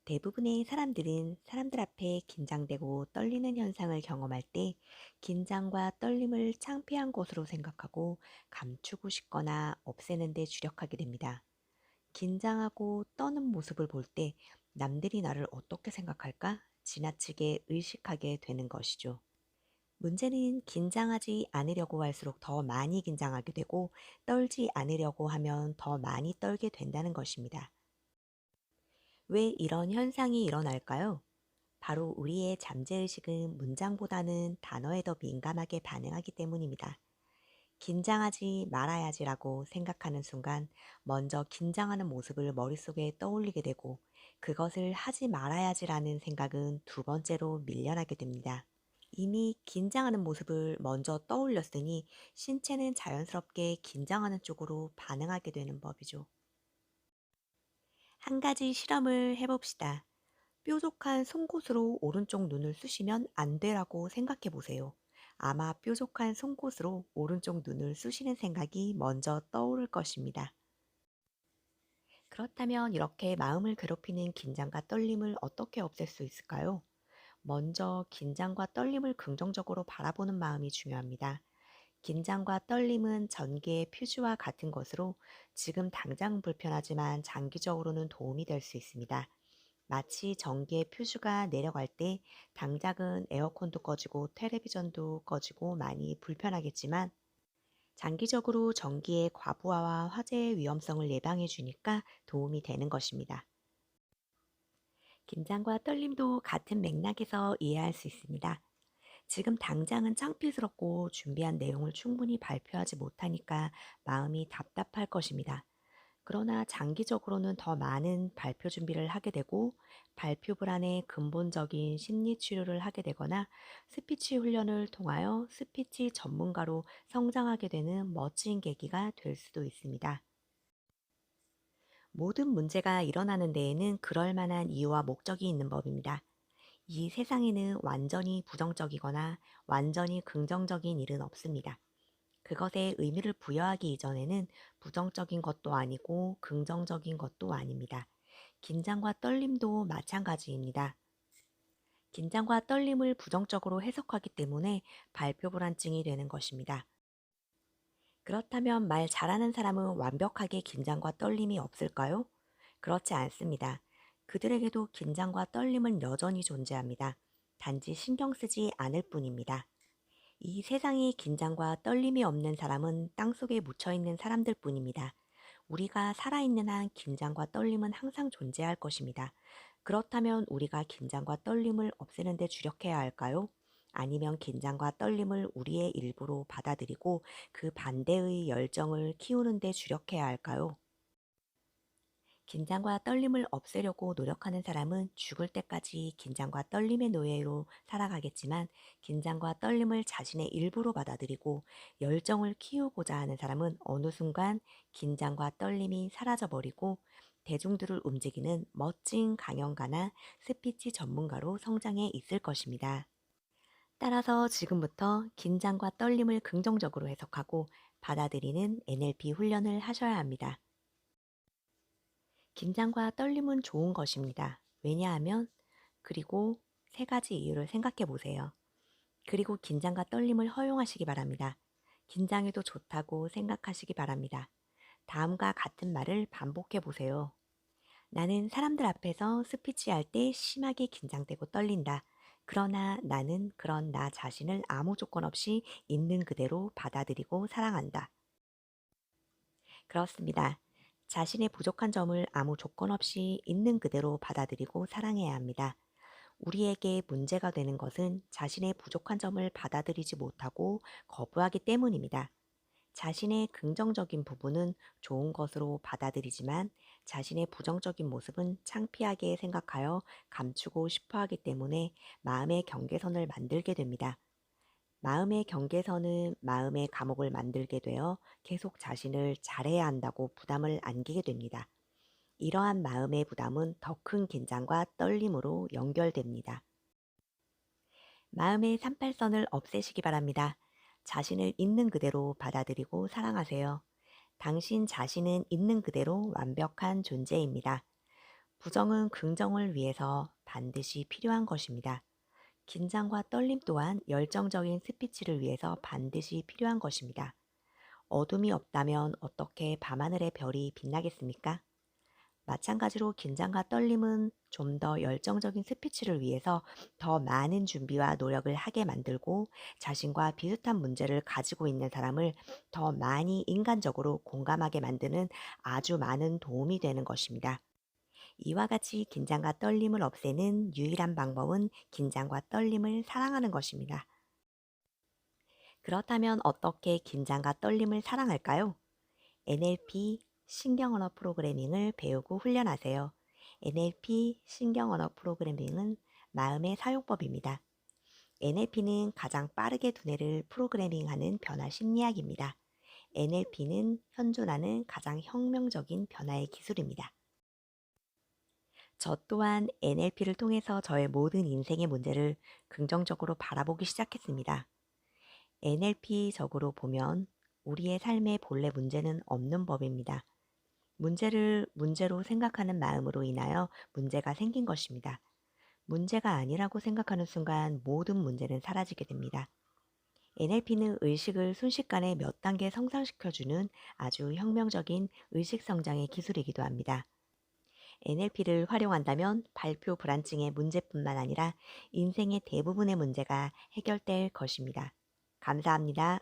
대부분의 사람들은 사람들 앞에 긴장되고 떨리는 현상을 경험할 때 긴장과 떨림을 창피한 것으로 생각하고 감추고 싶거나 없애는 데 주력하게 됩니다. 긴장하고 떠는 모습을 볼 때 남들이 나를 어떻게 생각할까? 지나치게 의식하게 되는 것이죠. 문제는 긴장하지 않으려고 할수록 더 많이 긴장하게 되고 떨지 않으려고 하면 더 많이 떨게 된다는 것입니다. 왜 이런 현상이 일어날까요? 바로 우리의 잠재의식은 문장보다는 단어에 더 민감하게 반응하기 때문입니다. 긴장하지 말아야지라고 생각하는 순간 먼저 긴장하는 모습을 머릿속에 떠올리게 되고 그것을 하지 말아야지라는 생각은 두 번째로 밀려나게 됩니다. 이미 긴장하는 모습을 먼저 떠올렸으니 신체는 자연스럽게 긴장하는 쪽으로 반응하게 되는 법이죠. 한 가지 실험을 해봅시다. 뾰족한 송곳으로 오른쪽 눈을 쑤시면 안 되라고 생각해 보세요. 아마 뾰족한 송곳으로 오른쪽 눈을 쑤시는 생각이 먼저 떠오를 것입니다. 그렇다면 이렇게 마음을 괴롭히는 긴장과 떨림을 어떻게 없앨 수 있을까요? 먼저 긴장과 떨림을 긍정적으로 바라보는 마음이 중요합니다. 긴장과 떨림은 전기의 퓨즈와 같은 것으로 지금 당장 불편하지만 장기적으로는 도움이 될 수 있습니다. 마치 전기의 퓨즈가 내려갈 때 당장은 에어컨도 꺼지고 텔레비전도 꺼지고 많이 불편하겠지만 장기적으로 전기의 과부하와 화재의 위험성을 예방해 주니까 도움이 되는 것입니다. 긴장과 떨림도 같은 맥락에서 이해할 수 있습니다. 지금 당장은 창피스럽고 준비한 내용을 충분히 발표하지 못하니까 마음이 답답할 것입니다. 그러나 장기적으로는 더 많은 발표 준비를 하게 되고 발표 불안의 근본적인 심리 치료를 하게 되거나 스피치 훈련을 통하여 스피치 전문가로 성장하게 되는 멋진 계기가 될 수도 있습니다. 모든 문제가 일어나는 데에는 그럴 만한 이유와 목적이 있는 법입니다. 이 세상에는 완전히 부정적이거나 완전히 긍정적인 일은 없습니다. 그것에 의미를 부여하기 이전에는 부정적인 것도 아니고 긍정적인 것도 아닙니다. 긴장과 떨림도 마찬가지입니다. 긴장과 떨림을 부정적으로 해석하기 때문에 발표 불안증이 되는 것입니다. 그렇다면 말 잘하는 사람은 완벽하게 긴장과 떨림이 없을까요? 그렇지 않습니다. 그들에게도 긴장과 떨림은 여전히 존재합니다. 단지 신경 쓰지 않을 뿐입니다. 이 세상에 긴장과 떨림이 없는 사람은 땅속에 묻혀있는 사람들 뿐입니다. 우리가 살아있는 한 긴장과 떨림은 항상 존재할 것입니다. 그렇다면 우리가 긴장과 떨림을 없애는 데 주력해야 할까요? 아니면 긴장과 떨림을 우리의 일부로 받아들이고 그 반대의 열정을 키우는 데 주력해야 할까요? 긴장과 떨림을 없애려고 노력하는 사람은 죽을 때까지 긴장과 떨림의 노예로 살아가겠지만 긴장과 떨림을 자신의 일부로 받아들이고 열정을 키우고자 하는 사람은 어느 순간 긴장과 떨림이 사라져버리고 대중들을 움직이는 멋진 강연가나 스피치 전문가로 성장해 있을 것입니다. 따라서 지금부터 긴장과 떨림을 긍정적으로 해석하고 받아들이는 NLP 훈련을 하셔야 합니다. 긴장과 떨림은 좋은 것입니다. 왜냐하면, 그리고 세 가지 이유를 생각해 보세요. 그리고 긴장과 떨림을 허용하시기 바랍니다. 긴장해도 좋다고 생각하시기 바랍니다. 다음과 같은 말을 반복해 보세요. 나는 사람들 앞에서 스피치할 때 심하게 긴장되고 떨린다. 그러나 나는 그런 나 자신을 아무 조건 없이 있는 그대로 받아들이고 사랑한다. 그렇습니다. 자신의 부족한 점을 아무 조건 없이 있는 그대로 받아들이고 사랑해야 합니다. 우리에게 문제가 되는 것은 자신의 부족한 점을 받아들이지 못하고 거부하기 때문입니다. 자신의 긍정적인 부분은 좋은 것으로 받아들이지만 자신의 부정적인 모습은 창피하게 생각하여 감추고 싶어 하기 때문에 마음의 경계선을 만들게 됩니다. 마음의 경계선은 마음의 감옥을 만들게 되어 계속 자신을 잘해야 한다고 부담을 안기게 됩니다. 이러한 마음의 부담은 더 큰 긴장과 떨림으로 연결됩니다. 마음의 38선을 없애시기 바랍니다. 자신을 있는 그대로 받아들이고 사랑하세요. 당신 자신은 있는 그대로 완벽한 존재입니다. 부정은 긍정을 위해서 반드시 필요한 것입니다. 긴장과 떨림 또한 열정적인 스피치를 위해서 반드시 필요한 것입니다. 어둠이 없다면 어떻게 밤하늘의 별이 빛나겠습니까? 마찬가지로 긴장과 떨림은 좀 더 열정적인 스피치를 위해서 더 많은 준비와 노력을 하게 만들고 자신과 비슷한 문제를 가지고 있는 사람을 더 많이 인간적으로 공감하게 만드는 아주 많은 도움이 되는 것입니다. 이와 같이 긴장과 떨림을 없애는 유일한 방법은 긴장과 떨림을 사랑하는 것입니다. 그렇다면 어떻게 긴장과 떨림을 사랑할까요? NLP 신경언어 프로그래밍을 배우고 훈련하세요. NLP 신경언어 프로그래밍은 마음의 사용법입니다. NLP는 가장 빠르게 두뇌를 프로그래밍하는 변화 심리학입니다. NLP는 현존하는 가장 혁명적인 변화의 기술입니다. 저 또한 NLP를 통해서 저의 모든 인생의 문제를 긍정적으로 바라보기 시작했습니다. NLP적으로 보면 우리의 삶의 본래 문제는 없는 법입니다. 문제를 문제로 생각하는 마음으로 인하여 문제가 생긴 것입니다. 문제가 아니라고 생각하는 순간 모든 문제는 사라지게 됩니다. NLP는 의식을 순식간에 몇 단계 성장시켜주는 아주 혁명적인 의식 성장의 기술이기도 합니다. NLP를 활용한다면 발표 불안증의 문제뿐만 아니라 인생의 대부분의 문제가 해결될 것입니다. 감사합니다.